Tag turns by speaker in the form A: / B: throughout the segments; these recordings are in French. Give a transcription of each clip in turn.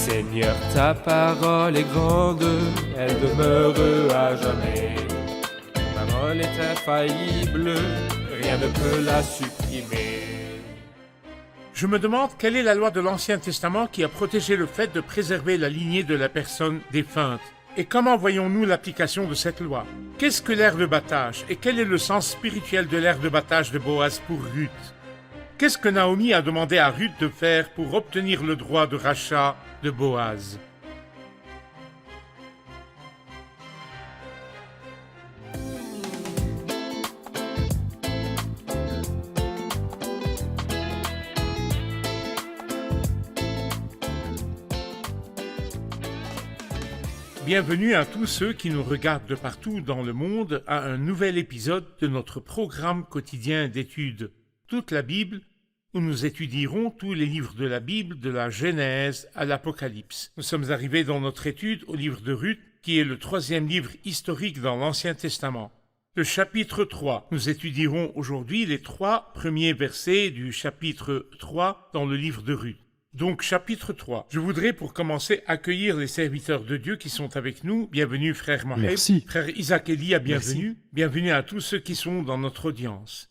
A: Seigneur, ta parole est grande, elle demeure à jamais. Ta parole est infaillible, rien ne peut la supprimer.
B: Je me demande quelle est la loi de l'Ancien Testament qui a protégé le fait de préserver la lignée de la personne défunte. Et comment voyons-nous l'application de cette loi? Qu'est-ce que l'ère de battage et quel est le sens spirituel de l'ère de battage de Boaz pour Ruth? Qu'est-ce que Naomi a demandé à Ruth de faire pour obtenir le droit de rachat de Boaz? Bienvenue à tous ceux qui nous regardent de partout dans le monde à un nouvel épisode de notre programme quotidien d'études Toute la Bible, où nous étudierons tous les livres de la Bible, de la Genèse à l'Apocalypse. Nous sommes arrivés dans notre étude au livre de Ruth, qui est le troisième livre historique dans l'Ancien Testament. Le chapitre 3. Nous étudierons aujourd'hui les 3 premiers versets du chapitre 3 dans le livre de Ruth. Donc, chapitre 3. Je voudrais, pour commencer, accueillir les serviteurs de Dieu qui sont avec nous. Bienvenue, frère Mohamed.
C: Merci.
B: Frère Isaac Elia, bienvenue.
C: Merci.
B: Bienvenue à tous ceux qui sont dans notre audience.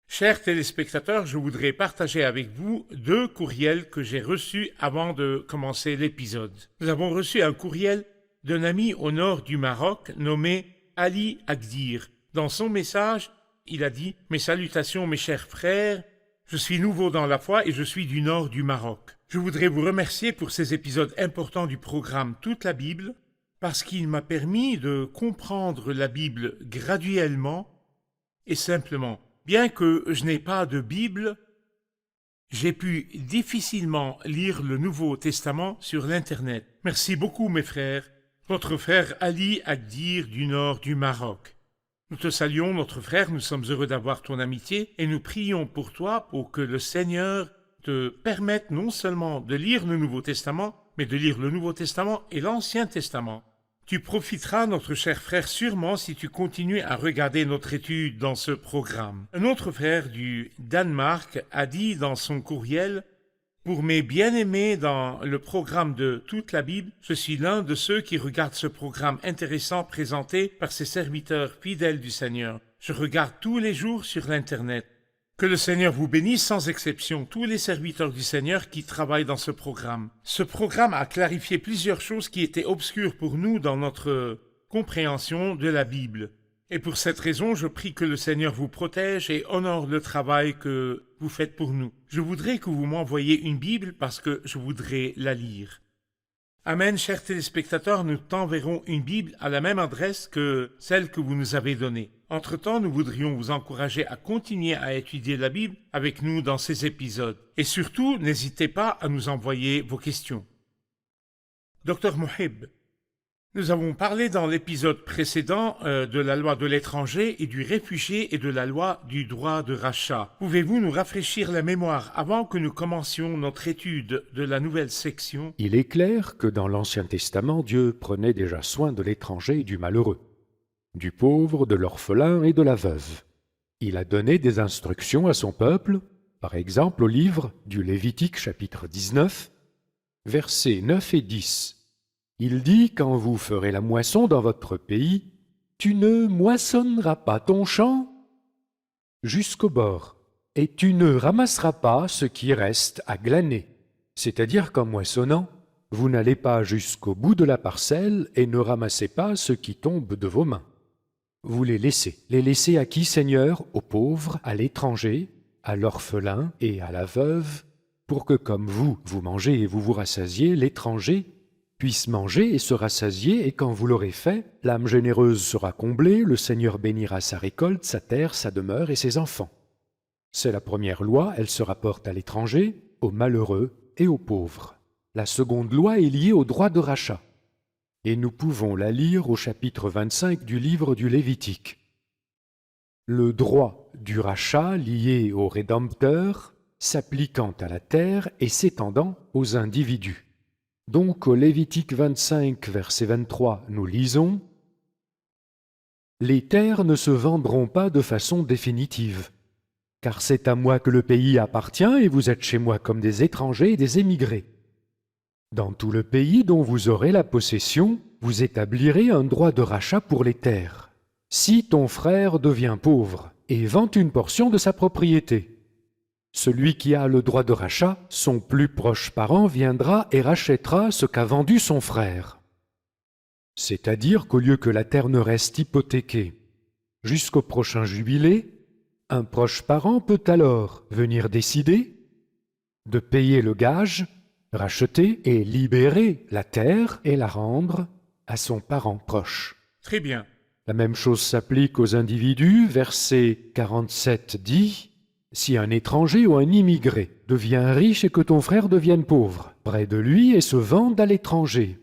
B: Chers téléspectateurs, je voudrais partager avec vous 2 courriels que j'ai reçus avant de commencer l'épisode. Nous avons reçu un courriel d'un ami au nord du Maroc nommé Ali Agdir. Dans son message, il a dit « Mes salutations, mes chers frères. Je suis nouveau dans la foi et je suis du nord du Maroc. Je voudrais vous remercier pour ces épisodes importants du programme Toute la Bible, parce qu'il m'a permis de comprendre la Bible graduellement et simplement. Bien que je n'ai pas de Bible, j'ai pu difficilement lire le Nouveau Testament sur l'Internet. Merci beaucoup, mes frères. Votre frère Ali Agdir du nord du Maroc. Nous te saluons, notre frère, nous sommes heureux d'avoir ton amitié et nous prions pour toi pour que le Seigneur te permette non seulement de lire le Nouveau Testament, mais de lire le Nouveau Testament et l'Ancien Testament. Tu profiteras, notre cher frère, sûrement si tu continues à regarder notre étude dans ce programme. Un autre frère du Danemark a dit dans son courriel « Pour mes bien-aimés dans le programme de Toute la Bible, je suis l'un de ceux qui regardent ce programme intéressant présenté par ces serviteurs fidèles du Seigneur. Je regarde tous les jours sur l'Internet. Que le Seigneur vous bénisse sans exception, tous les serviteurs du Seigneur qui travaillent dans ce programme. Ce programme a clarifié plusieurs choses qui étaient obscures pour nous dans notre compréhension de la Bible. Et pour cette raison, je prie que le Seigneur vous protège et honore le travail que vous faites pour nous. Je voudrais que vous m'envoyiez une Bible parce que je voudrais la lire. Amen, chers téléspectateurs, nous t'enverrons une Bible à la même adresse que celle que vous nous avez donnée. Entre-temps, nous voudrions vous encourager à continuer à étudier la Bible avec nous dans ces épisodes. Et surtout, n'hésitez pas à nous envoyer vos questions. Docteur Mohib, nous avons parlé dans l'épisode précédent de la loi de l'étranger et du réfugié et de la loi du droit de rachat. Pouvez-vous nous rafraîchir la mémoire avant que nous commencions notre étude de la nouvelle section?
C: Il est clair que dans l'Ancien Testament, Dieu prenait déjà soin de l'étranger et du malheureux, du pauvre, de l'orphelin et de la veuve. Il a donné des instructions à son peuple, par exemple au livre du Lévitique chapitre 19, versets 9 et 10. Il dit, quand vous ferez la moisson dans votre pays, tu ne moissonneras pas ton champ jusqu'au bord, et tu ne ramasseras pas ce qui reste à glaner. C'est-à-dire qu'en moissonnant, vous n'allez pas jusqu'au bout de la parcelle et ne ramassez pas ce qui tombe de vos mains. Vous les laissez. Les laissez à qui, Seigneur? Aux pauvres, à l'étranger, à l'orphelin et à la veuve, pour que comme vous, vous mangez et vous vous rassasiez, l'étranger puisse manger et se rassasier, et quand vous l'aurez fait, l'âme généreuse sera comblée, le Seigneur bénira sa récolte, sa terre, sa demeure et ses enfants. C'est la première loi, elle se rapporte à l'étranger, aux malheureux et aux pauvres. La seconde loi est liée au droit de rachat, et nous pouvons la lire au chapitre 25 du livre du Lévitique. Le droit du rachat lié au Rédempteur, s'appliquant à la terre et s'étendant aux individus. Donc au Lévitique 25, verset 23, nous lisons « Les terres ne se vendront pas de façon définitive, car c'est à moi que le pays appartient et vous êtes chez moi comme des étrangers et des émigrés. Dans tout le pays dont vous aurez la possession, vous établirez un droit de rachat pour les terres. Si ton frère devient pauvre et vend une portion de sa propriété, celui qui a le droit de rachat, son plus proche parent, viendra et rachètera ce qu'a vendu son frère. C'est-à-dire qu'au lieu que la terre ne reste hypothéquée jusqu'au prochain jubilé, un proche parent peut alors venir décider de payer le gage, racheter et libérer la terre et la rendre à son parent proche.
B: Très bien.
C: La même chose s'applique aux individus. Verset 47 dit « Si un étranger ou un immigré devient riche et que ton frère devienne pauvre, près de lui et se vende à l'étranger. »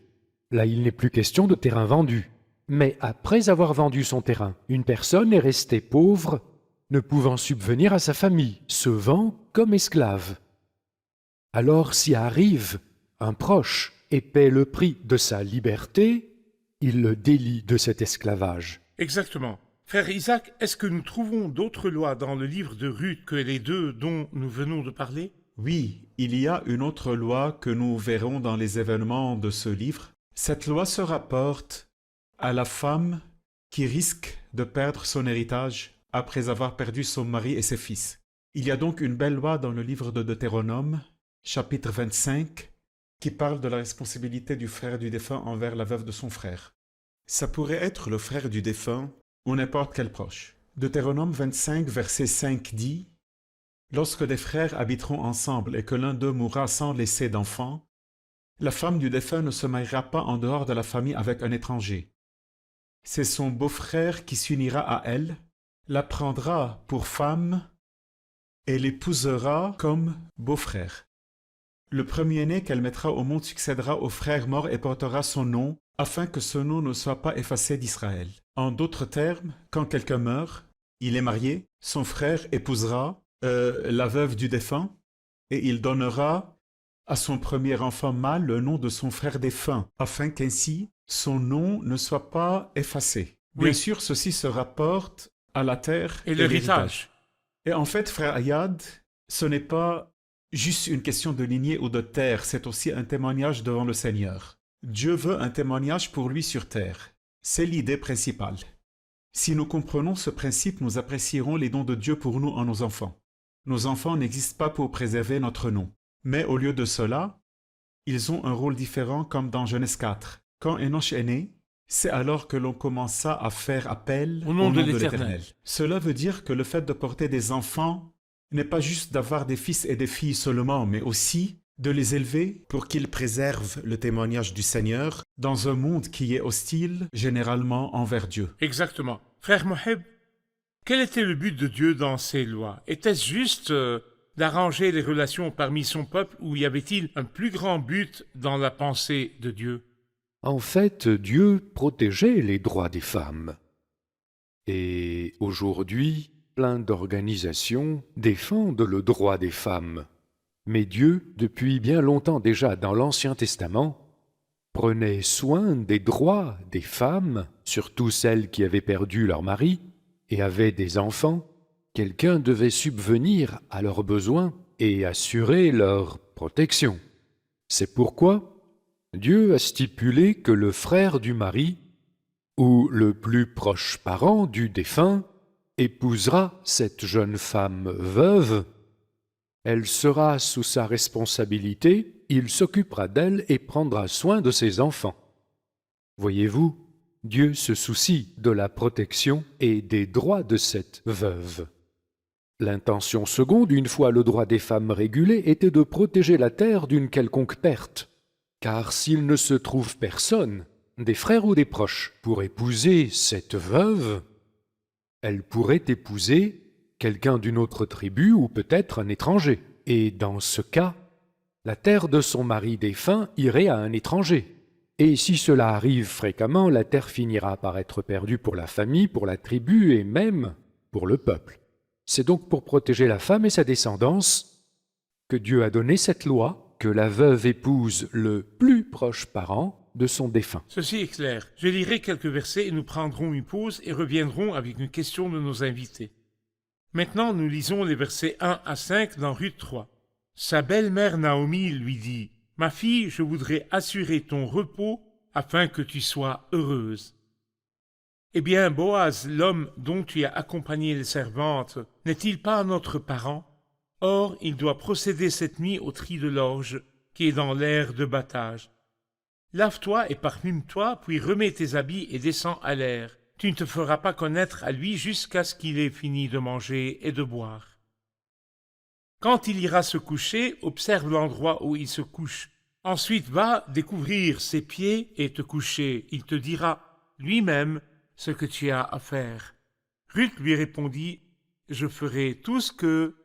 C: Là, il n'est plus question de terrain vendu. Mais après avoir vendu son terrain, une personne est restée pauvre, ne pouvant subvenir à sa famille, se vend comme esclave. Alors, si arrive un proche et paie le prix de sa liberté, il le délie de cet esclavage.
B: Exactement. Frère Isaac, est-ce que nous trouvons d'autres lois dans le livre de Ruth que les deux dont nous venons de parler?
D: Oui, il y a une autre loi que nous verrons dans les événements de ce livre. Cette loi se rapporte à la femme qui risque de perdre son héritage après avoir perdu son mari et ses fils. Il y a donc une belle loi dans le livre de Deutéronome, chapitre 25, qui parle de la responsabilité du frère du défunt envers la veuve de son frère. Ça pourrait être le frère du défunt ou n'importe quel proche. Deutéronome 25, verset 5 dit « Lorsque des frères habiteront ensemble et que l'un d'eux mourra sans laisser d'enfants, la femme du défunt ne se mariera pas en dehors de la famille avec un étranger. C'est son beau-frère qui s'unira à elle, la prendra pour femme et l'épousera comme beau-frère. Le premier-né qu'elle mettra au monde succédera au frère mort et portera son nom, afin que ce nom ne soit pas effacé d'Israël. En d'autres termes, quand quelqu'un meurt, il est marié, son frère épousera la veuve du défunt, et il donnera à son premier enfant mâle le nom de son frère défunt, afin qu'ainsi son nom ne soit pas effacé. Bien
B: Oui.
D: sûr, ceci se rapporte à la terre
B: Et l'héritage.
D: Et en fait, frère Ayad, ce n'est pas juste une question de lignée ou de terre, c'est aussi un témoignage devant le Seigneur. Dieu veut un témoignage pour lui sur terre. C'est l'idée principale. Si nous comprenons ce principe, nous apprécierons les dons de Dieu pour nous en nos enfants. Nos enfants n'existent pas pour préserver notre nom. Mais au lieu de cela, ils ont un rôle différent comme dans Genèse 4. Quand Enoch est né, c'est alors que l'on commença à faire appel
B: Au nom de l'Éternel.
D: Cela veut dire que le fait de porter des enfants n'est pas juste d'avoir des fils et des filles seulement, mais aussi de les élever pour qu'ils préservent le témoignage du Seigneur dans un monde qui est hostile généralement envers Dieu.
B: Exactement. Frère Moheb, quel était le but de Dieu dans ces lois? Était-ce juste d'arranger les relations parmi son peuple ou y avait-il un plus grand but dans la pensée de Dieu?
C: En fait, Dieu protégeait les droits des femmes. Et aujourd'hui, plein d'organisations défendent le droit des femmes. Mais Dieu, depuis bien longtemps déjà dans l'Ancien Testament, prenait soin des droits des femmes, surtout celles qui avaient perdu leur mari et avaient des enfants. Quelqu'un devait subvenir à leurs besoins et assurer leur protection. C'est pourquoi Dieu a stipulé que le frère du mari ou le plus proche parent du défunt épousera cette jeune femme veuve. Elle sera sous sa responsabilité, il s'occupera d'elle et prendra soin de ses enfants. Voyez-vous, Dieu se soucie de la protection et des droits de cette veuve. L'intention seconde, une fois le droit des femmes régulé, était de protéger la terre d'une quelconque perte. Car s'il ne se trouve personne, des frères ou des proches, pour épouser cette veuve, elle pourrait épouser quelqu'un d'une autre tribu ou peut-être un étranger. Et dans ce cas, la terre de son mari défunt irait à un étranger. Et si cela arrive fréquemment, la terre finira par être perdue pour la famille, pour la tribu et même pour le peuple. C'est donc pour protéger la femme et sa descendance que Dieu a donné cette loi, que la veuve épouse le plus proche parent de son défunt.
B: Ceci est clair. Je lirai quelques versets et nous prendrons une pause et reviendrons avec une question de nos invités. Maintenant, nous lisons les versets 1 à 5 dans Ruth 3. Sa belle-mère Naomi lui dit Ma fille, je voudrais assurer ton repos afin que tu sois heureuse. Eh bien, Boaz, l'homme dont tu as accompagné les servantes, n'est-il pas notre parent? Or, il doit procéder cette nuit au tri de l'orge, qui est dans l'aire de battage. Lave-toi et parfume-toi, puis remets tes habits et descends à l'air. Tu ne te feras pas connaître à lui jusqu'à ce qu'il ait fini de manger et de boire. Quand il ira se coucher, observe l'endroit où il se couche. Ensuite va découvrir ses pieds et te coucher. Il te dira lui-même ce que tu as à faire. Ruth lui répondit, « Je ferai tout ce que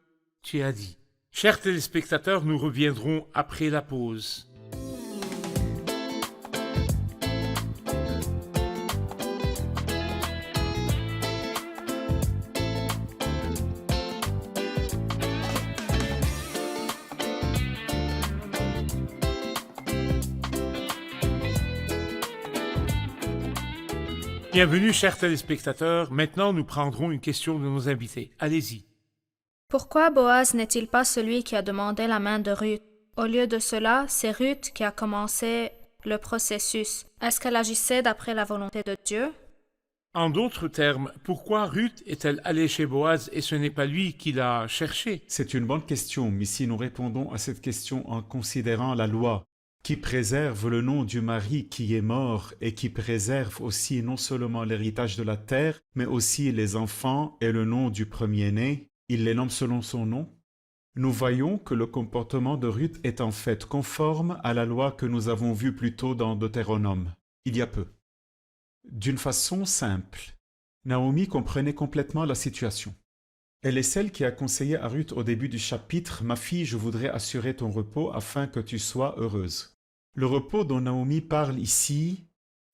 B: tu as dit. » Chers téléspectateurs, nous reviendrons après la pause. Bienvenue, chers téléspectateurs. Maintenant, nous prendrons une question de nos invités. Allez-y.
E: Pourquoi Boaz n'est-il pas celui qui a demandé la main de Ruth? Au lieu de cela, c'est Ruth qui a commencé le processus. Est-ce qu'elle agissait d'après la volonté de Dieu?
B: En d'autres termes, pourquoi Ruth est-elle allée chez Boaz et ce n'est pas lui qui l'a cherchée?
D: C'est une bonne question, mais si nous répondons à cette question en considérant la loi, qui préserve le nom du mari qui est mort et qui préserve aussi non seulement l'héritage de la terre, mais aussi les enfants et le nom du premier-né, il les nomme selon son nom, nous voyons que le comportement de Ruth est en fait conforme à la loi que nous avons vue plus tôt dans Deutéronome, il y a peu. D'une façon simple, Naomi comprenait complètement la situation. Elle est celle qui a conseillé à Ruth au début du chapitre « Ma fille, je voudrais assurer ton repos afin que tu sois heureuse ». Le repos dont Naomi parle ici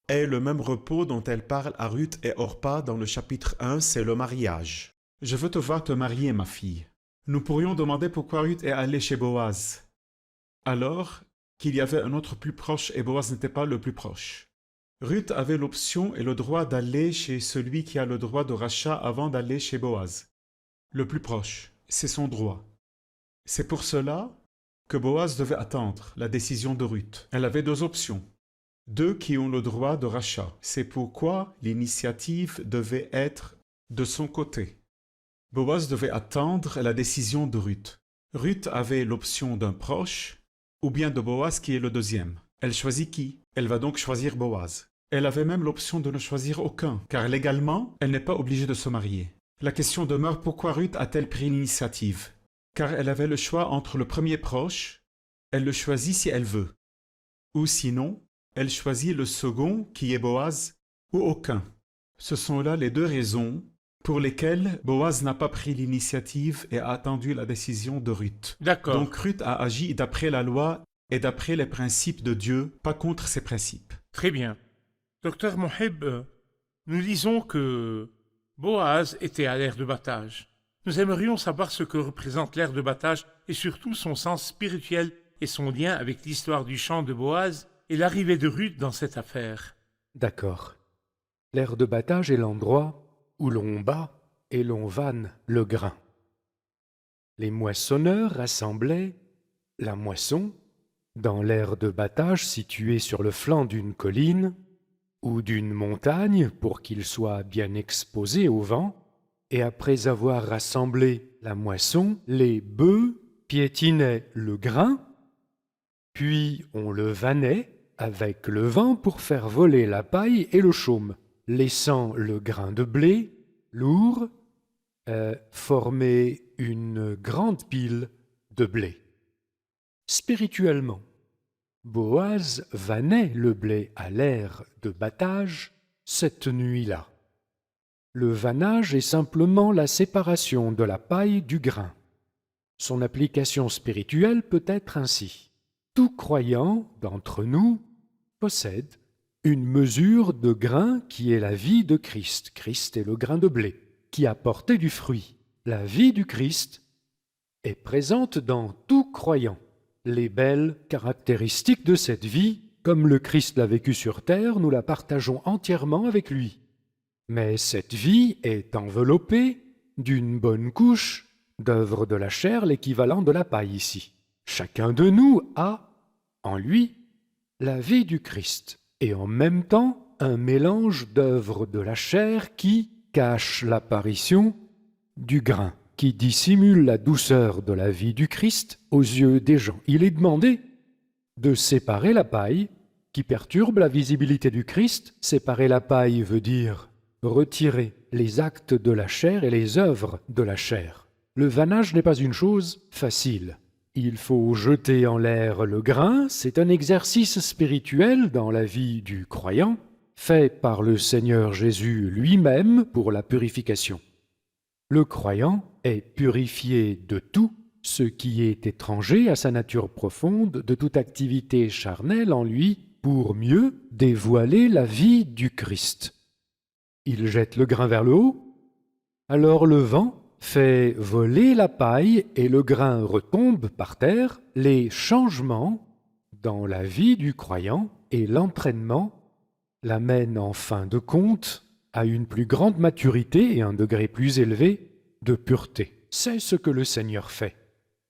D: est le même repos dont elle parle à Ruth et Orpa dans le chapitre 1, c'est le mariage. « Je veux te voir te marier, ma fille ». Nous pourrions demander pourquoi Ruth est allée chez Boaz, alors qu'il y avait un autre plus proche et Boaz n'était pas le plus proche. Ruth avait l'option et le droit d'aller chez celui qui a le droit de rachat avant d'aller chez Boaz. Le plus proche, c'est son droit. C'est pour cela que Boaz devait attendre la décision de Ruth. Elle avait deux options. Deux qui ont le droit de rachat. C'est pourquoi l'initiative devait être de son côté. Boaz devait attendre la décision de Ruth. Ruth avait l'option d'un proche ou bien de Boaz qui est le deuxième. Elle choisit qui? Elle va donc choisir Boaz. Elle avait même l'option de ne choisir aucun, car légalement, elle n'est pas obligée de se marier. La question demeure pourquoi Ruth a-t-elle pris l'initiative? Car elle avait le choix entre le premier proche, elle le choisit si elle veut. Ou sinon, elle choisit le second qui est Boaz, ou aucun. Ce sont là les deux raisons pour lesquelles Boaz n'a pas pris l'initiative et a attendu la décision de Ruth.
B: D'accord.
D: Donc Ruth a agi d'après la loi et d'après les principes de Dieu, pas contre ses principes.
B: Très bien. Docteur Mohib, nous lisons que Boaz était à l'aire de battage. Nous aimerions savoir ce que représente l'aire de battage et surtout son sens spirituel et son lien avec l'histoire du champ de Boaz et l'arrivée de Ruth dans cette affaire.
C: D'accord. L'aire de battage est l'endroit où l'on bat et l'on vanne le grain. Les moissonneurs rassemblaient la moisson dans l'aire de battage située sur le flanc d'une colline ou d'une montagne pour qu'il soit bien exposé au vent, et après avoir rassemblé la moisson, les bœufs piétinaient le grain, puis on le vannait avec le vent pour faire voler la paille et le chaume, laissant le grain de blé, lourd, former une grande pile de blé. Spirituellement, Boaz vannait le blé à l'aire de battage cette nuit-là. Le vannage est simplement la séparation de la paille du grain. Son application spirituelle peut être ainsi. Tout croyant d'entre nous possède une mesure de grain qui est la vie de Christ. Christ est le grain de blé qui a porté du fruit. La vie du Christ est présente dans tout croyant. Les belles caractéristiques de cette vie, comme le Christ l'a vécu sur terre, nous la partageons entièrement avec lui. Mais cette vie est enveloppée d'une bonne couche d'œuvre de la chair, l'équivalent de la paille ici. Chacun de nous a en lui la vie du Christ, et en même temps un mélange d'œuvres de la chair qui cache l'apparition du grain, qui dissimule la douceur de la vie du Christ aux yeux des gens. Il est demandé de séparer la paille qui perturbe la visibilité du Christ. Séparer la paille veut dire retirer les actes de la chair et les œuvres de la chair. Le vannage n'est pas une chose facile. Il faut jeter en l'air le grain, c'est un exercice spirituel dans la vie du croyant, fait par le Seigneur Jésus lui-même pour la purification. Le croyant est purifié de tout ce qui est étranger à sa nature profonde, de toute activité charnelle en lui, pour mieux dévoiler la vie du Christ. Il jette le grain vers le haut, alors le vent fait voler la paille et le grain retombe par terre. Les changements dans la vie du croyant et l'entraînement l'amènent en fin de compte à une plus grande maturité et un degré plus élevé de pureté. C'est ce que le Seigneur fait.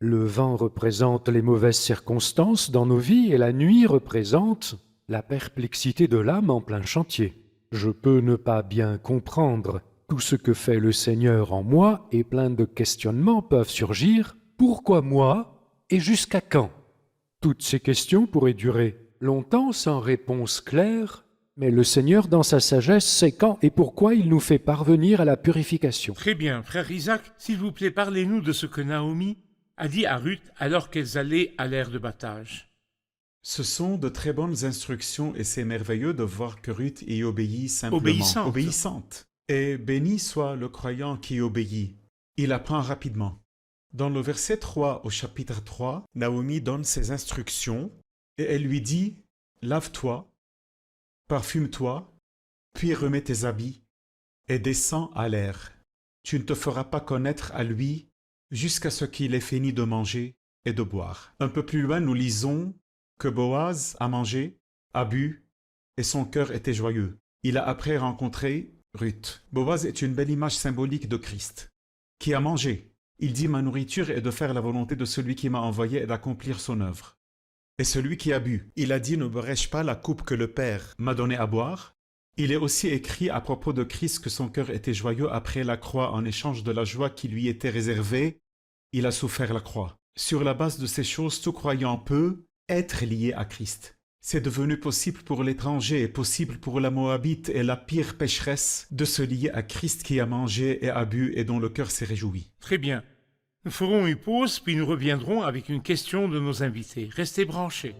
C: Le vent représente les mauvaises circonstances dans nos vies et la nuit représente la perplexité de l'âme en plein chantier. Je peux ne pas bien comprendre tout ce que fait le Seigneur en moi et plein de questionnements peuvent surgir. Pourquoi moi et jusqu'à quand? Toutes ces questions pourraient durer longtemps sans réponse claire, mais le Seigneur, dans sa sagesse, sait quand et pourquoi il nous fait parvenir à la purification.
B: Très bien, frère Isaac, s'il vous plaît, parlez-nous de ce que Naomi a dit à Ruth alors qu'elles allaient à l'ère de battage.
D: Ce sont de très bonnes instructions et c'est merveilleux de voir que Ruth y obéit simplement. Obéissante. Et béni soit le croyant qui obéit. Il apprend rapidement. Dans le verset 3 au chapitre 3, Naomi donne ses instructions et elle lui dit « Lave-toi, parfume-toi, puis remets tes habits et descends à l'air. Tu ne te feras pas connaître à lui jusqu'à ce qu'il ait fini de manger et de boire. » Un peu plus loin, nous lisons que Boaz a mangé, a bu, et son cœur était joyeux. Il a après rencontré Ruth. Boaz est une belle image symbolique de Christ, qui a mangé. Il dit « Ma nourriture est de faire la volonté de celui qui m'a envoyé et d'accomplir son œuvre. » Et celui qui a bu, il a dit « Ne boirai-je pas la coupe que le Père m'a donnée à boire ?» Il est aussi écrit à propos de Christ que son cœur était joyeux après la croix. En échange de la joie qui lui était réservée, il a souffert la croix. Sur la base de ces choses, tout croyant peut être lié à Christ. C'est devenu possible pour l'étranger et possible pour la Moabite et la pire pécheresse de se lier à Christ qui a mangé et a bu et dont le cœur s'est réjoui.
B: Très bien. Nous ferons une pause, puis nous reviendrons avec une question de nos invités. Restez branchés.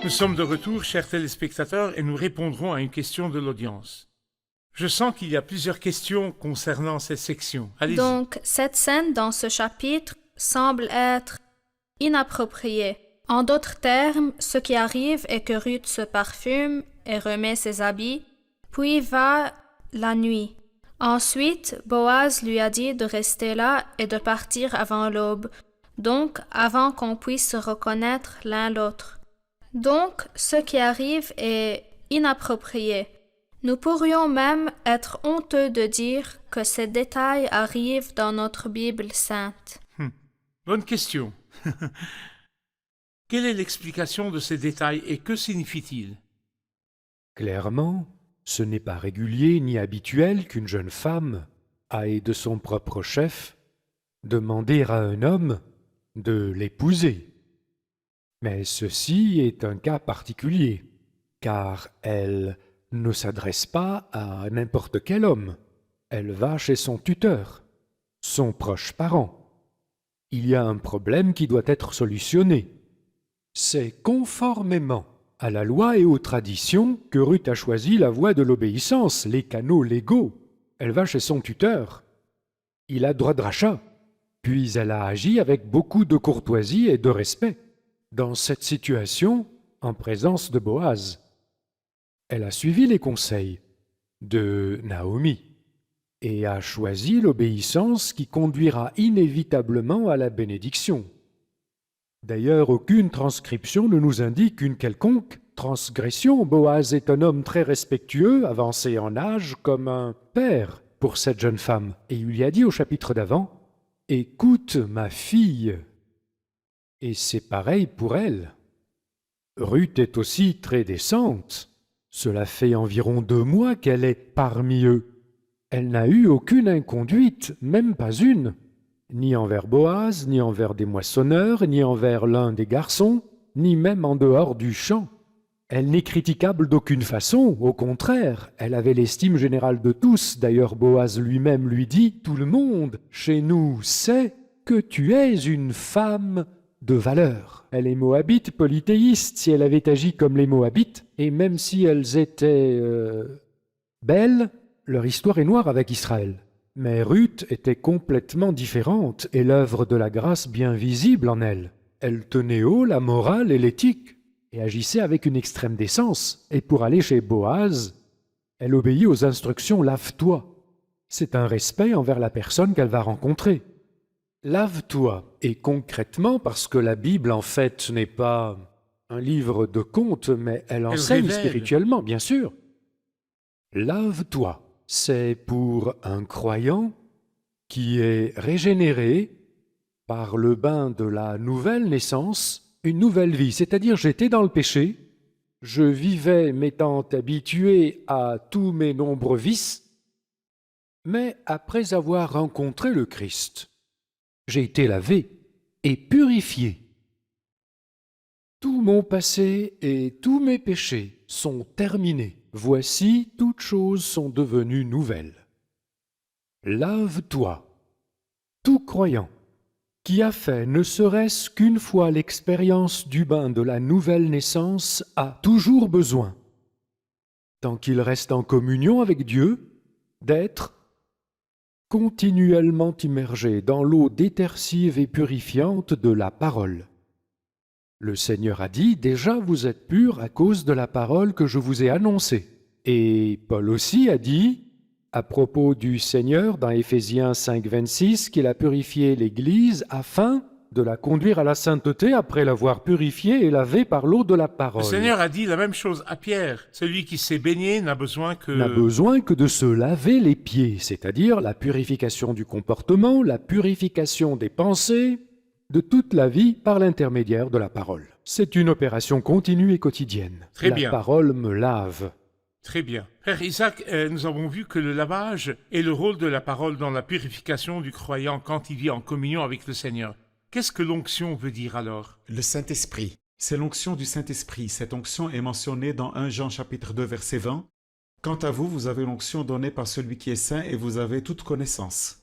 B: Nous sommes de retour, chers téléspectateurs, et nous répondrons à une question de l'audience. Je sens qu'il y a plusieurs questions concernant cette section. Allez-y.
E: Donc, cette scène dans ce chapitre semble être inappropriée. En d'autres termes, ce qui arrive est que Ruth se parfume et remet ses habits, puis va la nuit. Ensuite, Boaz lui a dit de rester là et de partir avant l'aube, donc avant qu'on puisse se reconnaître l'un l'autre. Donc, ce qui arrive est inapproprié. Nous pourrions même être honteux de dire que ces détails arrivent dans notre Bible sainte.
B: Bonne question. Quelle est l'explication de ces détails et que signifie-t-il?
C: Clairement, ce n'est pas régulier ni habituel qu'une jeune femme aille de son propre chef demander à un homme de l'épouser. Mais ceci est un cas particulier, car elle ne s'adresse pas à n'importe quel homme. Elle va chez son tuteur, son proche parent. Il y a un problème qui doit être solutionné. C'est conformément à la loi et aux traditions que Ruth a choisi la voie de l'obéissance, les canaux légaux. Elle va chez son tuteur. Il a droit de rachat. Puis elle a agi avec beaucoup de courtoisie et de respect. Dans cette situation, en présence de Boaz, elle a suivi les conseils de Naomi et a choisi l'obéissance qui conduira inévitablement à la bénédiction. D'ailleurs, aucune transcription ne nous indique une quelconque transgression. Boaz est un homme très respectueux, avancé en âge, comme un père pour cette jeune femme. Et il lui a dit au chapitre d'avant, « Écoute, ma fille ». Et c'est pareil pour elle. Ruth est aussi très décente. Cela fait environ 2 mois qu'elle est parmi eux. Elle n'a eu aucune inconduite, même pas une, ni envers Boaz, ni envers des moissonneurs, ni envers l'un des garçons, ni même en dehors du champ. Elle n'est critiquable d'aucune façon, au contraire, elle avait l'estime générale de tous. D'ailleurs, Boaz lui-même lui dit, « Tout le monde chez nous sait que tu es une femme de valeur. » Elle est moabite, polythéiste. Si elle avait agi comme les moabites, et même si elles étaient belles, leur histoire est noire avec Israël. Mais Ruth était complètement différente, et l'œuvre de la grâce bien visible en elle. Elle tenait haut la morale et l'éthique, et agissait avec une extrême décence. Et pour aller chez Boaz, elle obéit aux instructions « lave-toi ». C'est un respect envers la personne qu'elle va rencontrer. Lave-toi. Et concrètement, parce que la Bible, en fait, n'est pas un livre de contes, mais elle enseigne
B: révèle.
C: spirituellement, bien sûr. Lave-toi. C'est pour un croyant qui est régénéré par le bain de la nouvelle naissance, une nouvelle vie. C'est-à-dire, j'étais dans le péché, je vivais m'étant habitué à tous mes nombreux vices, mais après avoir rencontré le Christ, j'ai été lavé et purifié. Tout mon passé et tous mes péchés sont terminés. Voici, toutes choses sont devenues nouvelles. Lave-toi, tout croyant, qui a fait ne serait-ce qu'une fois l'expérience du bain de la nouvelle naissance, a toujours besoin, tant qu'il reste en communion avec Dieu, d'être continuellement immergé dans l'eau détersive et purifiante de la parole. Le Seigneur a dit, « Déjà vous êtes purs à cause de la parole que je vous ai annoncée. » Et Paul aussi a dit, à propos du Seigneur, dans Éphésiens 5, 26, qu'il a purifié l'Église afin de la conduire à la sainteté après l'avoir purifiée et lavée par l'eau de la parole.
B: Le Seigneur a dit la même chose à Pierre. Celui qui s'est baigné n'a besoin que...
C: N'a besoin que de se laver les pieds, c'est-à-dire la purification du comportement, la purification des pensées, de toute la vie par l'intermédiaire de la parole. C'est une opération continue et quotidienne.
B: Très bien.
C: La parole me lave.
B: Très bien. Frère Isaac, nous avons vu que le lavage est le rôle de la parole dans la purification du croyant quand il vit en communion avec le Seigneur. Qu'est-ce que l'onction veut dire alors?
D: Le Saint-Esprit. C'est l'onction du Saint-Esprit. Cette onction est mentionnée dans 1 Jean chapitre 2 verset 20. Quant à vous, vous avez l'onction donnée par celui qui est saint et vous avez toute connaissance.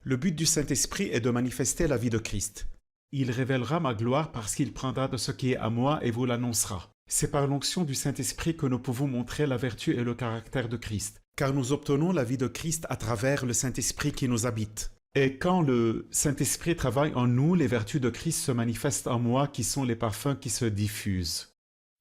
D: Le but du Saint-Esprit est de manifester la vie de Christ. Il révélera ma gloire parce qu'il prendra de ce qui est à moi et vous l'annoncera. C'est par l'onction du Saint-Esprit que nous pouvons montrer la vertu et le caractère de Christ, car nous obtenons la vie de Christ à travers le Saint-Esprit qui nous habite. Et quand le Saint-Esprit travaille en nous, les vertus de Christ se manifestent en moi, qui sont les parfums qui se diffusent.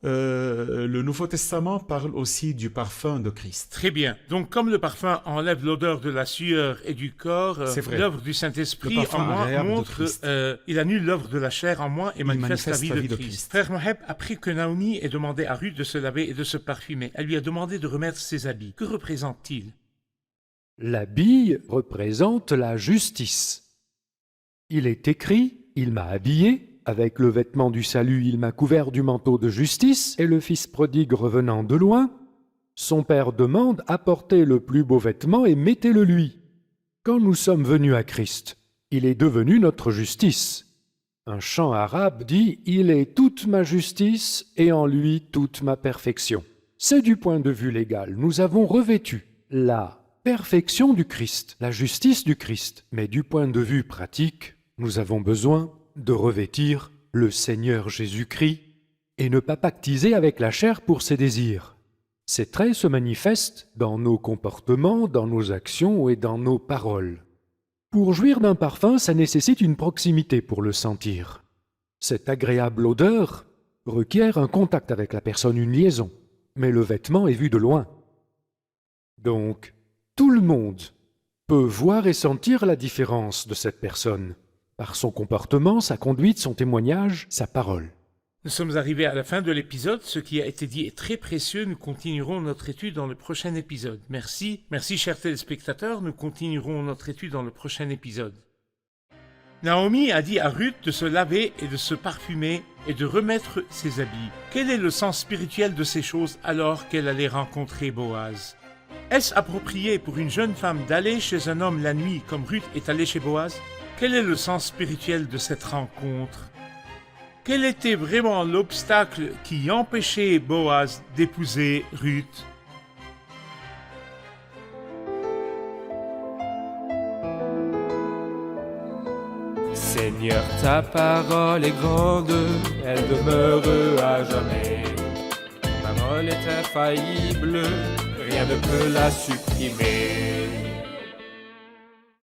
D: Le Nouveau Testament parle aussi du parfum de Christ.
B: Très bien. Donc, comme le parfum enlève l'odeur de la sueur et du corps,
D: C'est vrai.
B: l'œuvre du Saint-Esprit
D: Le parfum
B: en moi
D: agréable de
B: montre,
D: Christ.
B: il annule l'œuvre de la chair en moi et manifeste la vie de Christ. Frère Moheb, après que Naomi ait demandé à Ruth de se laver et de se parfumer, elle lui a demandé de remettre ses habits. Que représente-t-il?
C: L'habit représente la justice. Il est écrit, il m'a habillé, avec le vêtement du salut il m'a couvert du manteau de justice, et le fils prodigue revenant de loin, son père demande, apportez le plus beau vêtement et mettez-le lui. Quand nous sommes venus à Christ, il est devenu notre justice. Un chant arabe dit, il est toute ma justice et en lui toute ma perfection. C'est du point de vue légal, nous avons revêtu la perfection du Christ, la justice du Christ. Mais du point de vue pratique, nous avons besoin de revêtir le Seigneur Jésus-Christ et ne pas pactiser avec la chair pour ses désirs. Ces traits se manifestent dans nos comportements, dans nos actions et dans nos paroles. Pour jouir d'un parfum, ça nécessite une proximité pour le sentir. Cette agréable odeur requiert un contact avec la personne, une liaison, mais le vêtement est vu de loin. Donc, tout le monde peut voir et sentir la différence de cette personne, par son comportement, sa conduite, son témoignage, sa parole.
B: Nous sommes arrivés à la fin de l'épisode. Ce qui a été dit est très précieux. Nous continuerons notre étude dans le prochain épisode. Merci. Merci, chers téléspectateurs. Nous continuerons notre étude dans le prochain épisode. Naomi a dit à Ruth de se laver et de se parfumer et de remettre ses habits. Quel est le sens spirituel de ces choses alors qu'elle allait rencontrer Boaz? Est-ce approprié pour une jeune femme d'aller chez un homme la nuit comme Ruth est allée chez Boaz? Quel est le sens spirituel de cette rencontre? Quel était vraiment l'obstacle qui empêchait Boaz d'épouser Ruth?
A: Seigneur, ta parole est grande, elle demeure à jamais. Ta parole est infaillible, rien ne peut la supprimer.